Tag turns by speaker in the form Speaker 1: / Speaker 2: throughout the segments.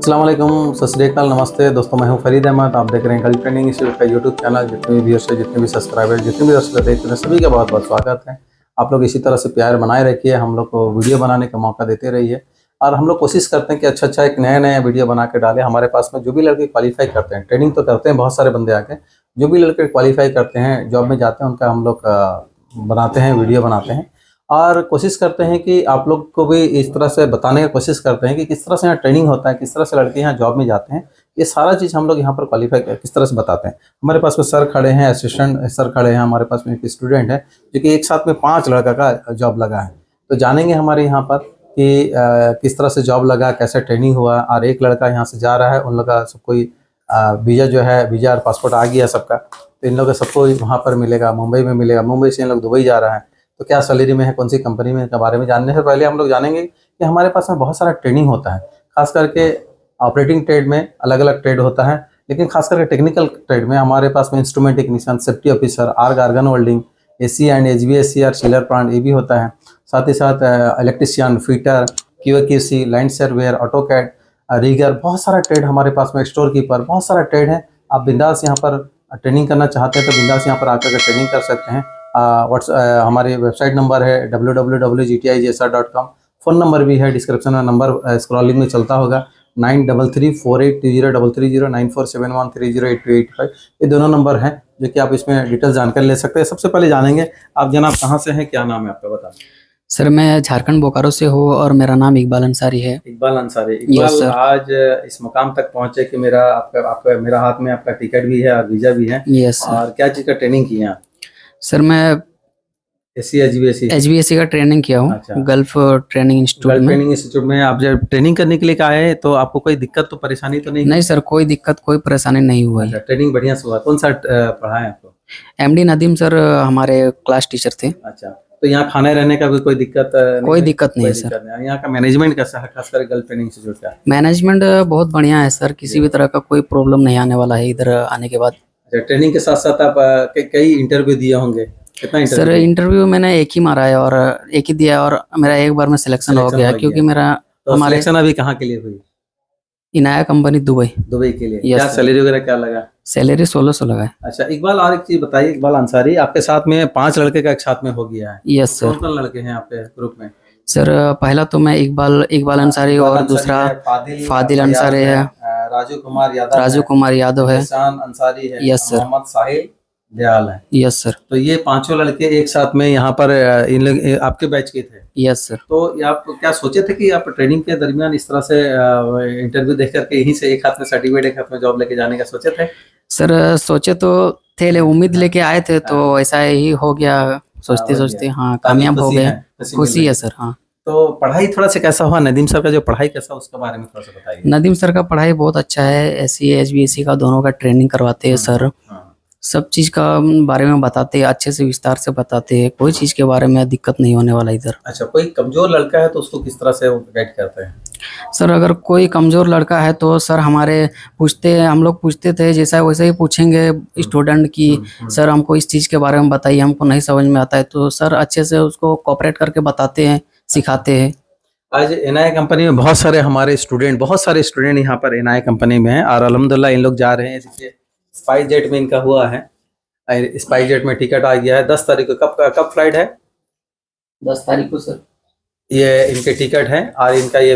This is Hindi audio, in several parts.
Speaker 1: अस्सलाम वालेकुम, सत श्री अकाल, नमस्ते दोस्तों। मैं हूं फरीद अहमद। आप देख रहे हैं गल्फ ट्रेनिंग इंस्टीट्यूट का यूट्यूब चैनल। जितने भी व्यूअर्स हैं, जितने भी सब्सक्राइबर, जितने भी दर्शक देखते हैं, सभी का बहुत बहुत स्वागत है। आप लोग इसी तरह से प्यार बनाए रखिए, हम लोग को वीडियो बनाने का मौका देते रहिए और हम लोग कोशिश करते हैं कि अच्छा एक नया वीडियो बना के डालें। हमारे पास में जो भी लड़के क्वालिफाई करते हैं, ट्रेनिंग तो करते हैं बहुत सारे बंदे आके, जो भी लड़के क्वालिफाई करते हैं, जॉब में जाते हैं, उनका हम लोग बनाते हैं, वीडियो बनाते हैं और कोशिश करते हैं कि आप लोग को भी इस तरह से बताने की कोशिश करते हैं कि किस तरह से यहाँ ट्रेनिंग होता है, किस तरह से लड़के यहाँ जॉब में जाते हैं। ये सारा चीज़ हम लोग यहाँ पर क्वालिफाई किस तरह से बताते हैं। हमारे पास में सर खड़े हैं, असिस्टेंट सर खड़े हैं, हमारे पास में एक स्टूडेंट है जो कि एक साथ में 5 लड़का का जॉब लगा है। तो जानेंगे हमारे यहाँ पर कि किस तरह से जॉब लगा, कैसे ट्रेनिंग हुआ। और एक लड़का यहाँ से जा रहा है, उन लोग का सब कोई वीज़ा जो है, वीज़ा और पासपोर्ट आ गया सबका, तो इन लोगों का सबको वहाँ पर मिलेगा, मुंबई में मिलेगा। मुंबई से इन लोग दुबई जा रहा है, तो क्या सैलरी में है, कौन सी कंपनी में, के बारे में जानने से पहले हम लोग जानेंगे कि हमारे पास में बहुत सारा ट्रेनिंग होता है। खास करके ऑपरेटिंग ट्रेड में अलग अलग ट्रेड होता है, लेकिन खास करके टेक्निकल ट्रेड में हमारे पास में instrument technician, safety officer, argon welding, AC and HVAC और चिलर प्लांट, ये भी होता है। साथ ही साथ electrician, fitter, QAQC, line surveyor, AutoCAD, rigger, बहुत सारा ट्रेड हमारे पास में, स्टोर कीपर, बहुत सारा ट्रेड है। आप बिंदास यहाँ पर ट्रेनिंग करना चाहते हैं तो बिंदास यहाँ पर आकर के ट्रेनिंग कर सकते हैं। हमारी वेबसाइट नंबर है www.gtijsr.com। फ़ोन नंबर भी है, डिस्क्रिप्शन में नंबर स्क्रॉलिंग में चलता होगा, 9334820330 9471308285। ये दोनों नंबर हैं जो कि आप इसमें डिटेल जानकारी ले सकते हैं। सबसे पहले जानेंगे आप जनाब कहाँ से हैं, क्या नाम है आपका, बता।
Speaker 2: सर मैं झारखंड बोकारो से हूँ और मेरा नाम इकबाल अंसारी है।
Speaker 1: इकबाल अंसारी। इकबाल, आज इस मुकाम तक पहुंचे कि आपका मेरा हाथ में आपका टिकट भी है और वीज़ा भी है।
Speaker 2: Yes sir.
Speaker 1: और क्या चीज़ का ट्रेनिंग किए हैं?
Speaker 2: सर मैं
Speaker 1: HVAC
Speaker 2: का ट्रेनिंग किया हूँ।
Speaker 1: अच्छा।
Speaker 2: गल्फ ट्रेनिंग इंस्टीट्यूट में।
Speaker 1: आप जब ट्रेनिंग करने के लिए आए तो आपको कोई दिक्कत तो परेशानी तो नहीं?
Speaker 2: नहीं सर, कोई दिक्कत कोई परेशानी नहीं हुआ।
Speaker 1: अच्छा, ट्रेनिंग बढ़िया से हुआ। कौन सा पढ़ा है आपको?
Speaker 2: MD नदीम सर हमारे क्लास टीचर थे।
Speaker 1: अच्छा, तो यहाँ खाने रहने का भी कोई दिक्कत
Speaker 2: कोई दिक्कत नहीं है सर।
Speaker 1: यहाँ का मैनेजमेंट कैसा है, खासकर गल्फ ट्रेनिंग इंस्टीट्यूट का?
Speaker 2: मैनेजमेंट बहुत बढ़िया है सर, किसी भी तरह का कोई प्रॉब्लम नहीं आने वाला है इधर आने के बाद।
Speaker 1: ट्रेनिंग के साथ साथ आप कई इंटरव्यू दिए होंगे, कितना
Speaker 2: सर इंटरव्यू मैंने एक ही मारा है और एक ही दिया और मेरा एक बार में सिलेक्शन हो गया, क्योंकि मेरा
Speaker 1: हमारे सिलेक्शन अभी कहाँ के लिए हुई?
Speaker 2: इनाया कंपनी दुबई
Speaker 1: के लिए। क्या सैलरी वगैरह क्या लगा?
Speaker 2: सैलरी 1600 लगा है।
Speaker 1: अच्छा इकबाल, और एक चीज बताइए, इकबाल अंसारी, आपके साथ में 5 लड़के का एक साथ में हो गया है।
Speaker 2: Yes sir.
Speaker 1: कौन लड़के हैं आपके ग्रुप में?
Speaker 2: सर पहला तो मैं इकबाल अंसारी और दूसरा फादिल अंसारी है,
Speaker 1: राजू कुमार यादव है, अंसारी है,
Speaker 2: यस सर,
Speaker 1: मोहम्मद साहिल दयाल है।
Speaker 2: Yes sir.
Speaker 1: तो ये 5 लड़के एक साथ में यहाँ पर इन लोग आपके बैच के थे?
Speaker 2: Yes sir. तो
Speaker 1: आप क्या सोचे थे कि आप ट्रेनिंग के दरमियान इस तरह से इंटरव्यू देख करके यहीं से एक हाथ में सर्टिफिकेट, एक हाथ में जॉब लेके जाने का सोचे थे?
Speaker 2: सर सोचे तो थे, उम्मीद लेके आए थे, तो ऐसा ही हो गया। सोचते हाँ कामयाब हो गए, खुशी है सर। हाँ, तो
Speaker 1: पढ़ाई थोड़ा सा कैसा हुआ? नदीम सर का जो पढ़ाई कैसा, उसके बारे में थोड़ा सा बताइए।
Speaker 2: नदीम सर का पढ़ाई बहुत अच्छा है। SC HVAC का दोनों का ट्रेनिंग करवाते हैं सर। सब चीज का बारे में बताते हैं, अच्छे से विस्तार से बताते हैं, कोई चीज के बारे में दिक्कत नहीं होने वाला इधर।
Speaker 1: अच्छा, कोई कमजोर लड़का है तो उसको किस तरह से गाइड करते हैं?
Speaker 2: सर अगर कोई कमजोर लड़का है तो सर हम लोग पूछते थे, जैसा वैसे ही पूछेंगे स्टूडेंट की, सर हमको इस चीज के बारे में बताइए, हमको नहीं समझ में आता है, तो सर अच्छे से उसको कोऑपरेट करके बताते हैं, सिखाते हैं।
Speaker 1: आज NIA कंपनी में बहुत सारे स्टूडेंट यहाँ पर NIA कंपनी में हैं और अल्हम्दुलिल्लाह इन लोग जा रहे हैं। जैसे स्पाइस जेट में इनका हुआ है, स्पाइस जेट में टिकट आ गया है 10 तारीख को। कब फ्लाइट है?
Speaker 2: 10 तारीख को सर।
Speaker 1: ये इनके टिकट है और इनका ये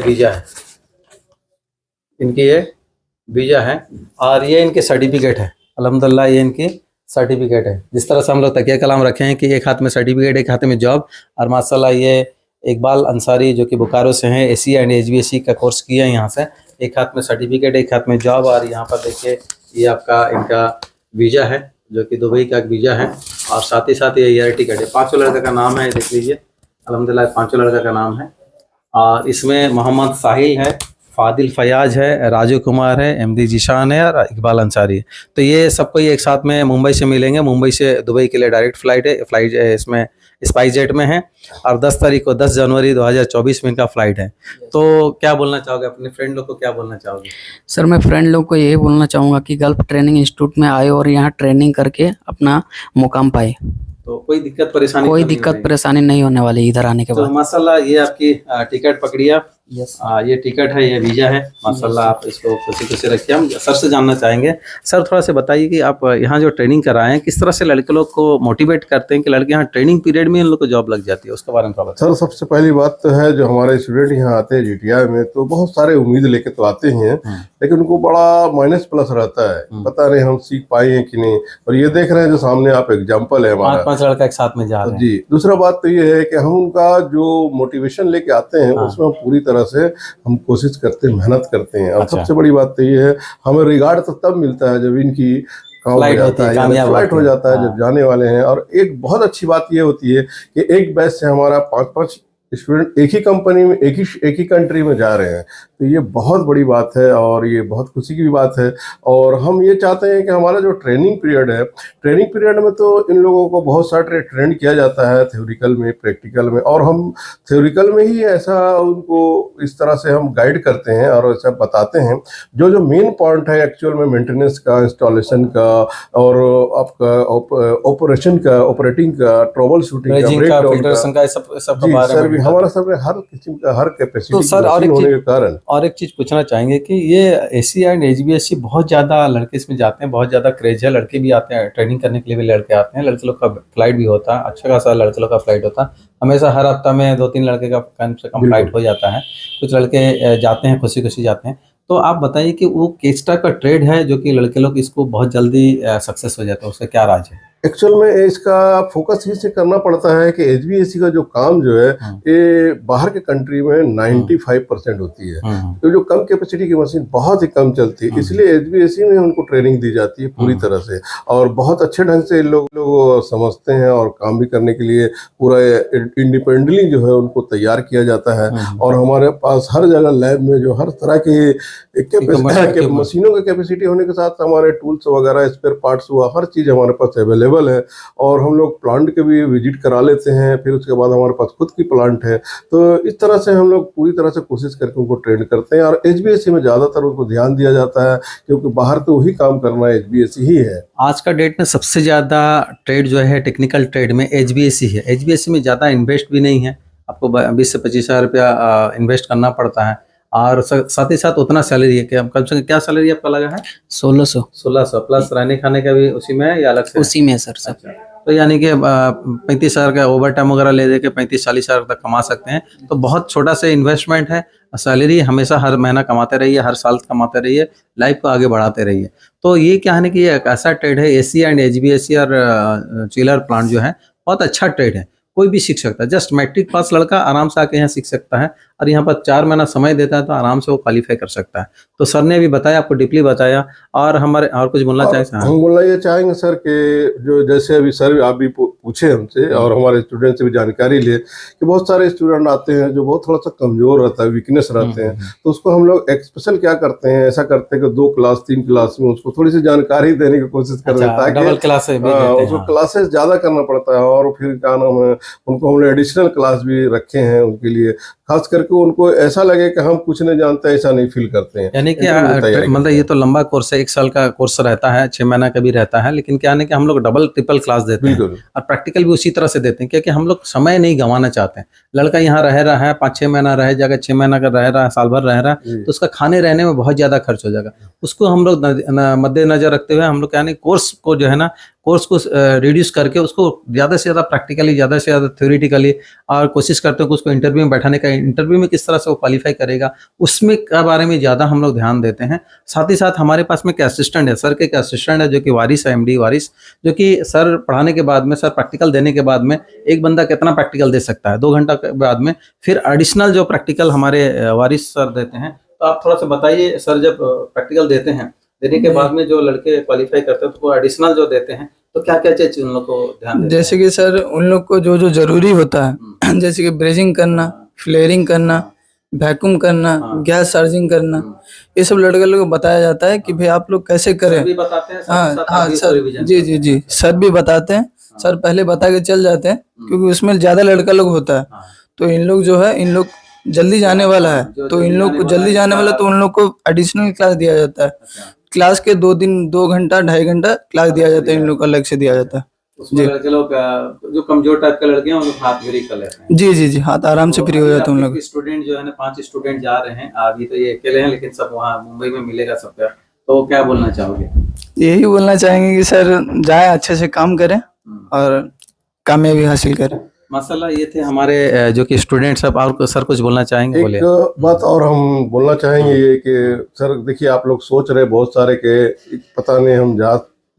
Speaker 1: वीज़ा है, और ये इनके सर्टिफिकेट है। अल्हम्दुलिल्लाह ये इनकी सर्टिफिकेट है। जिस तरह से हम लोग तकिया कलाम रखे हैं कि एक हाथ में सर्टिफिकेट, एक हाथ में जॉब, और माशाल्लाह ये इकबाल अंसारी जो कि बोकारो से हैं, AC एंड HVAC का कोर्स किया है यहाँ से। एक हाथ में सर्टिफिकेट, एक हाथ में जॉब, और यहाँ पर देखिए ये आपका इनका वीज़ा है जो कि दुबई का वीज़ा है, और साथ ही साथ ये एयर टिकट है। 5 लड़का का नाम है, देख लीजिए, अल्हम्दुलिल्लाह 5 लड़का का नाम है। और इसमें मोहम्मद साहिल है, फादिल फयाज है, राजू कुमार है, MD जीशान है और इकबाल अंसारी है। तो ये सबको एक साथ में मुंबई से मिलेंगे। मुंबई से दुबई के लिए डायरेक्ट फ्लाइट है, इसमें स्पाइस जेट में है, और 10 तारीख को 10 जनवरी 2024 में इनका फ्लाइट है। तो क्या बोलना चाहोगे अपने फ्रेंड लोग को, क्या बोलना चाहोगे?
Speaker 2: सर मैं फ्रेंड लोग को यही बोलना चाहूँगा कि गल्फ ट्रेनिंग इंस्टीट्यूट में आए और यहाँ ट्रेनिंग करके अपना मुकाम पाए।
Speaker 1: तो कोई दिक्कत परेशानी
Speaker 2: नहीं होने वाली इधर आने के बाद।
Speaker 1: तो माशाल्लाह ये आपकी टिकट पकड़ी आप,
Speaker 2: यस
Speaker 1: ये टिकट है, ये वीजा है माशाल्लाह। आप इसको खुशी खुशी रखिए। हम सर से जानना चाहेंगे, सर थोड़ा से बताइए कि आप यहाँ जो ट्रेनिंग कराए हैं किस तरह से लड़के लोग को मोटिवेट करते हैं कि लड़के यहाँ ट्रेनिंग पीरियड में इन लोग को जॉब लग जाती है, उसके बारे में थोड़ा बताइए।
Speaker 3: सर सबसे पहली बात तो है, जो हमारे स्टूडेंट यहाँ आते हैं जीटीआई में, तो बहुत सारे उम्मीद लेके तो आते ही हैं, लेकिन उनको बड़ा माइनस प्लस रहता है, पता नहीं हम सीख पाए हैं कि नहीं। और ये देख रहे हैं जो सामने आप एग्जाम्पल है हमारा,
Speaker 1: 5 लड़का एक साथ में जा रहे हैं
Speaker 3: जी। दूसरा बात तो ये है कि हम उनका जो मोटिवेशन लेके आते हैं उसमें हम पूरी तरह से हम कोशिश करते हैं, मेहनत करते हैं। और
Speaker 1: अच्छा।
Speaker 3: सबसे बड़ी बात तो ये है, हमें रिगार्ड तो तब मिलता है जब इनकी काम
Speaker 1: फ्लाइट
Speaker 3: हो
Speaker 1: होती
Speaker 3: जाता
Speaker 1: है,
Speaker 3: है,
Speaker 1: कामयाब
Speaker 3: फ्लाइट
Speaker 1: होती
Speaker 3: हो
Speaker 1: है।
Speaker 3: जाता है जब जाने वाले हैं। और एक बहुत अच्छी बात ये होती है कि एक बैच से हमारा 5-5 स्टूडेंट एक ही कंपनी में एक ही कंट्री में जा रहे हैं, तो ये बहुत बड़ी बात है और ये बहुत खुशी की भी बात है। और हम ये चाहते हैं कि हमारा जो ट्रेनिंग पीरियड है, ट्रेनिंग पीरियड में तो इन लोगों को बहुत सारा ट्रेन किया जाता है, थ्योरिकल में, प्रैक्टिकल में। और हम थ्योरिकल में ही ऐसा उनको इस तरह से हम गाइड करते हैं और ऐसा बताते हैं जो जो मेन पॉइंट है एक्चुअल में मेंटेनेंस का, इंस्टॉलेशन का, और आपका ऑपरेशन का, ऑपरेटिंग का, ट्रबल शूटिंग का,
Speaker 1: ब्रेजिंग का,
Speaker 3: ब्रेकडाउन
Speaker 1: फिल्ट्रेशन
Speaker 3: का।
Speaker 1: का, सब
Speaker 3: जी
Speaker 1: बारे
Speaker 3: सर,
Speaker 1: में
Speaker 3: भी
Speaker 1: बताते
Speaker 3: हमारा सब हर किस्म का, हर कैपेसिटी
Speaker 1: तो सर, और एक
Speaker 3: होने
Speaker 1: चीज-
Speaker 3: के कारण।
Speaker 1: और एक चीज पूछना चाहेंगे कि ये एसी एंड एचबीएससी बहुत ज़्यादा लड़के इसमें जाते हैं, बहुत ज़्यादा क्रेज है, लड़के भी आते हैं ट्रेनिंग करने के लिए, भी लड़के आते हैं, लड़के लोग का फ्लाइट भी होता है, अच्छा खासा लड़के लोग का फ्लाइट होता है हमेशा। हर हफ्ता में 2-3 लड़के का कम से कम फ्लाइट हो जाता है। कुछ लड़के जाते हैं, खुशी खुशी जाते हैं। तो आप बताइए कि वो किस टाइप का ट्रेड है जो कि लड़के लोग इसको बहुत जल्दी सक्सेस हो जाता है, उसका क्या राज है?
Speaker 3: एक्चुअल में इसका फोकस इससे करना पड़ता है कि एचबीएससी का जो काम जो है, ये बाहर के कंट्री में 95% होती है। तो जो कम कैपेसिटी की मशीन बहुत ही कम चलती है, इसलिए एचबीएससी में उनको ट्रेनिंग दी जाती है पूरी तरह से। और बहुत अच्छे ढंग से लोग समझते हैं और काम भी करने के लिए पूरा इंडिपेंडेंटली जो है उनको तैयार किया जाता है। और हमारे पास हर जगह लैब में जो हर तरह के मशीनों की कैपेसिटी होने के साथ हमारे टूल्स वगैरह, स्पेयर पार्ट्स हुआ, हर चीज़ हमारे पास अवेलेबल है। और हम लोग प्लांट के भी विजिट करा लेते हैं, फिर उसके बाद हमारे पास खुद की प्लांट है। तो इस तरह से हम लोग पूरी तरह से कोशिश करके उनको ट्रेन करते हैं। और एचबीएससी में ज़्यादातर उनको ध्यान दिया जाता है, क्योंकि बाहर तो वही काम करना एचबीएससी ही है।
Speaker 1: आज का डेट में सबसे ज़्यादा ट्रेड जो है टेक्निकल ट्रेड में एचबीएससी है। एचबीएससी में ज़्यादा इन्वेस्ट भी नहीं है, आपको 20 से 25 हज़ार रुपया इन्वेस्ट करना पड़ता है। और साथ ही साथ उतना सैलरी है कि कम से कम क्या सैलरी आपका लगा है?
Speaker 2: 1600
Speaker 1: प्लस रहने खाने का भी उसी में है या अलग से?
Speaker 2: उसी में सर सब।
Speaker 1: अच्छा, तो यानी कि 35 हज़ार का ओवर टाइम वगैरह ले दे के 35-40 हज़ार तक कमा सकते हैं। तो बहुत छोटा सा इन्वेस्टमेंट है, सैलरी हमेशा हर महीना कमाते रहिए, हर साल कमाते रहिए, लाइफ को आगे बढ़ाते रहिए। तो ये क्या है कि ये एक ऐसा ट्रेड है, एसी एंड एचबीएससी और चिलर प्लांट जो है बहुत अच्छा ट्रेड है, कोई भी सीख सकता है। जस्ट मैट्रिक पास लड़का आराम से आके यहाँ सीख सकता है, और यहाँ पर 4 महीना समय देता है तो आराम से वो क्वालिफाई कर सकता है। तो सर ने भी बताया, आपको डीपली बताया। और हमारे और कुछ बोलना चाहेंगे?
Speaker 3: हम बोलना ये चाहेंगे सर कि जो जैसे अभी सर आप भी पूछे हमसे और हमारे स्टूडेंट से भी जानकारी लिए कि बहुत सारे स्टूडेंट आते हैं जो बहुत थोड़ा सा कमजोर रहता है, वीकनेस रहते हैं, तो उसको हम लोग स्पेशल क्या करते हैं, ऐसा करते हैं कि 2 क्लास 3 क्लास में उसको थोड़ी सी जानकारी देने की कोशिश करते हैं, ताकि
Speaker 1: डबल क्लास है,
Speaker 3: उसको क्लासेस ज्यादा करना पड़ता है। और फिर क्या नाम है, उनको हमने एडिशनल क्लास भी रखे हैं उनके लिए, खास करके उनको ऐसा लगे कि हम कुछ नहीं जानते, ऐसा नहीं फील करते हैं।
Speaker 1: यानी कि मतलब ये तो लंबा कोर्स है, 1 साल का कोर्स रहता है, 6 महीना का भी रहता है, लेकिन क्या है कि हम लोग डबल ट्रिपल क्लास देते हैं और प्रैक्टिकल भी उसी तरह से देते हैं, क्योंकि हम लोग समय नहीं गंवाना चाहते हैं। लड़का यहाँ रह रहा है, 5-6 महीना रह जाएगा, 6 महीना का रह रहा है, साल भर रह रहा है, तो उसका खाने रहने में बहुत ज्यादा खर्च हो जाएगा। उसको हम लोग मद्देनजर रखते हुए हम लोग क्या कोर्स को जो है ना, कोर्स को रिड्यूस करके उसको ज़्यादा से ज़्यादा प्रैक्टिकली, ज़्यादा से ज़्यादा थ्योरेटिकली, और कोशिश करते हैं कि उसको इंटरव्यू में बैठाने का, इंटरव्यू में किस तरह से वो क्वालिफाई करेगा उसमें के बारे में ज़्यादा हम लोग ध्यान देते हैं। साथ ही साथ हमारे पास में एक असिस्टेंट है, सर के एक असिस्टेंट है जो कि वारिस है, एमडी वारिस, जो कि सर पढ़ाने के बाद में, सर प्रैक्टिकल देने के बाद में एक बंदा कितना प्रैक्टिकल दे सकता है, 2 घंटा के बाद में फिर एडिशनल जो प्रैक्टिकल हमारे वारिस सर देते हैं। तो आप थोड़ा सा बताइए सर, जब प्रैक्टिकल देते हैं, देने के बाद में जो लड़के क्वालिफाई करते हैं तो वो एडिशनल जो देते हैं, तो क्या क्या चीज उन लोग को ध्यान देते हैं?
Speaker 4: जैसे कि सर उन लोग को जो जो जरूरी होता है, जैसे कि ब्रेजिंग करना, फ्लेयरिंग करना, वैक्यूम करना, गैस चार्जिंग करना, ये सब लड़के लोग को बताया जाता है कि भाई आप लोग कैसे करें।
Speaker 1: सर भी बताते हैं,
Speaker 4: हाँ सर, जी सर भी बताते हैं। सर पहले बता के चल जाते हैं, क्योंकि उसमें ज्यादा लड़का लोग होता है, तो इन लोग जो है, इन लोग जल्दी जाने वाला है, तो इन लोग को जल्दी जाने वाला, तो उन लोग को एडिशनल क्लास दिया जाता है। क्लास के 2 दिन 2 घंटा 2.5 घंटा क्लास दिया जाता है, इन लोग को अलग से दिया जाता है।
Speaker 1: उसमें लड़के लोग जो कमजोर टाइप के लड़के हैं उन लोग हाथ फ्री कर लेते हैं।
Speaker 4: जी जी जी, हाथ आराम से फ्री हो जाते हैं उन लोग।
Speaker 1: स्टूडेंट जो है ना 5 स्टूडेंट जा रहे हैं, अभी तो ये अकेले हैं लेकिन सब वहाँ मुंबई में मिलेगा सबका, तो क्या बोलना चाहोगे?
Speaker 4: यही बोलना चाहेंगे कि सर जाए, अच्छे से काम करें और कामयाबी हासिल करें।
Speaker 1: माशाल्लाह, ये थे हमारे जो कि स्टूडेंट सब। और सर कुछ बोलना चाहेंगे? बोले।
Speaker 3: एक बात और हम बोलना चाहेंगे ये कि सर देखिए, आप लोग सोच रहे बहुत सारे के पता नहीं हम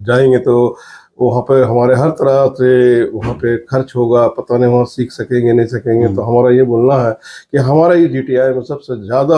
Speaker 3: जाएंगे तो वहाँ पे हमारे हर तरह से वहाँ पे खर्च होगा, पता नहीं वहाँ सीख सकेंगे नहीं सकेंगे। तो हमारा ये बोलना है कि हमारा ये GTI में सबसे ज़्यादा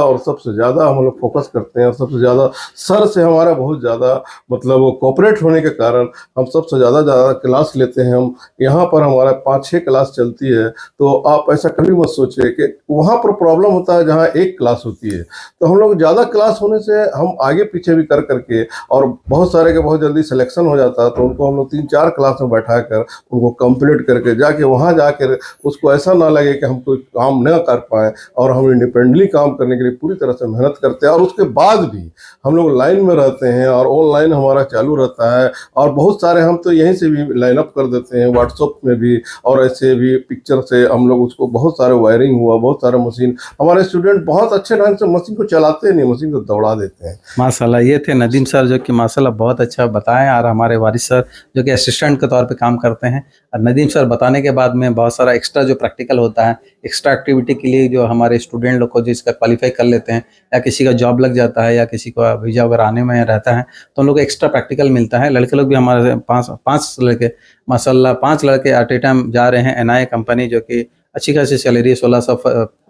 Speaker 3: हम लोग फोकस करते हैं, और सबसे ज़्यादा सर से हमारा बहुत ज़्यादा मतलब कोऑपरेट होने के कारण हम सबसे ज़्यादा क्लास लेते हैं। हम यहाँ पर हमारा 5-6 क्लास चलती है, तो आप ऐसा कभी मत सोचिए कि वहाँ पर प्रॉब्लम होता है जहाँ एक क्लास होती है। तो हम लोग ज़्यादा क्लास होने से हम आगे पीछे भी कर करके, और बहुत सारे के बहुत जल्दी सिलेक्शन हो जाता है, तो उनको हम लोग 3-4 क्लास में बैठा कर उनको कंप्लीट करके जाके वहाँ जाकर उसको ऐसा ना लगे कि हम कोई काम न कर पाए, और हम इंडिपेंडेंटली काम करने के लिए पूरी तरह से मेहनत करते हैं। और उसके बाद भी हम लोग लाइन में रहते हैं और ऑनलाइन हमारा चालू रहता है, और बहुत सारे हम तो यहीं से भी लाइन अप कर देते हैं, व्हाट्सएप में भी, और ऐसे भी पिक्चर से हम लोग उसको बहुत सारे वायरिंग हुआ, बहुत सारे मशीन हमारे स्टूडेंट बहुत अच्छे ढंग से मशीन को चलाते नहीं, मशीन को दौड़ा देते हैं।
Speaker 1: माशाल्लाह, ये थे नदीम सर जो कि माशाल्लाह बहुत अच्छा बताएं, और हमारे वारिस सर जो कि असिस्टेंट के तौर पे काम करते हैं। और नदीम सर बताने के बाद में बहुत सारा एक्स्ट्रा जो प्रैक्टिकल होता है, एक्स्ट्रा एक्टिविटी के लिए जो हमारे स्टूडेंट लोग को जो इसका क्वालिफाई कर लेते हैं, या किसी का जॉब लग जाता है या किसी को वीजा वगैरह आने में रहता है, तो उन लोग को एक्स्ट्रा प्रैक्टिकल मिलता है। लड़के लोग भी हमारे पाँच लड़के माशाल्लाह 5 लड़के एट ए टाइम जा रहे हैं NIA कंपनी, जो कि अच्छी खासी सैलरी 1600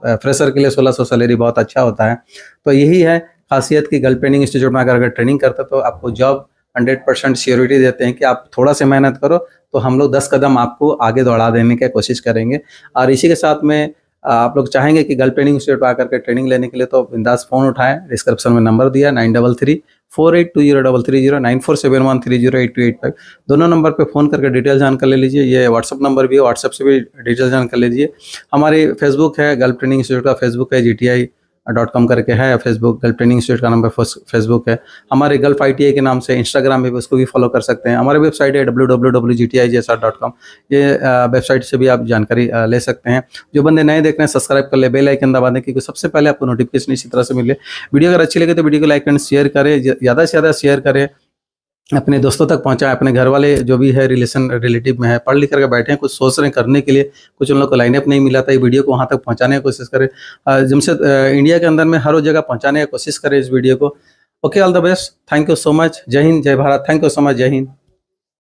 Speaker 1: फ्रेशर के लिए 1600 सैलरी बहुत अच्छा होता है। तो यही है खासियत की गल्फ ट्रेनिंग इंस्टीट्यूट में अगर ट्रेनिंग करते तो आपको जॉब 100% श्योरिटी देते हैं कि आप थोड़ा सा मेहनत करो तो हम लोग 10 कदम आपको आगे दौड़ा देने की कोशिश करेंगे। और इसी के साथ में आप लोग चाहेंगे कि गल्फ ट्रेनिंग इंस्टीट्यूट पर आकर के ट्रेनिंग लेने के लिए, तो बिंदास फ़ोन उठाएं। डिस्क्रिप्शन में नंबर दिया 9334820330 9471308285, दोनों नंबर पे फ़ोन करके डिटेल जानकर ले लीजिए। ये व्हाट्सअप नंबर भी है, व्हाट्सअप से भी डिटेल जानकर ले लीजिए। हमारी फेसबुक है, गल्फ ट्रेनिंग इंस्टीट्यूट का फेसबुक है, GTI.com करके है फेसबुक, गल्फ ट्रेनिंग इंस्टीट्यूट का नाम फेसबुक है। हमारे गल्फ ITI के नाम से इंस्टाग्राम पे उसको भी फॉलो कर सकते हैं। हमारी वेबसाइट है www.gtisr.com, ये वेबसाइट से भी आप जानकारी ले सकते हैं। जो बंदे नए देख रहे हैं सब्सक्राइब कर ले, बेल आइकन दबा दें, क्योंकि सबसे पहले आपको नोटिफिकेशन इसी तरह से मिले। वीडियो अगर अच्छी लगे तो वीडियो को लाइक एंड शेयर करें, ज़्यादा से ज़्यादा शेयर करें, अपने दोस्तों तक पहुंचाएं। अपने घर वाले जो भी है रिलेटिव में है, पढ़ लिख करके बैठे हैं, कुछ सोच रहे हैं करने के लिए, कुछ उन लोग को लाइनअप नहीं मिला था, ये वीडियो को वहां तक पहुंचाने की कोशिश करें। जमशेद इंडिया के अंदर में हर जगह पहुंचाने की कोशिश करें इस वीडियो को। Okay, all the best, thank you so much, जय हिंद, जय Bharat, thank you so much, जय हिंद।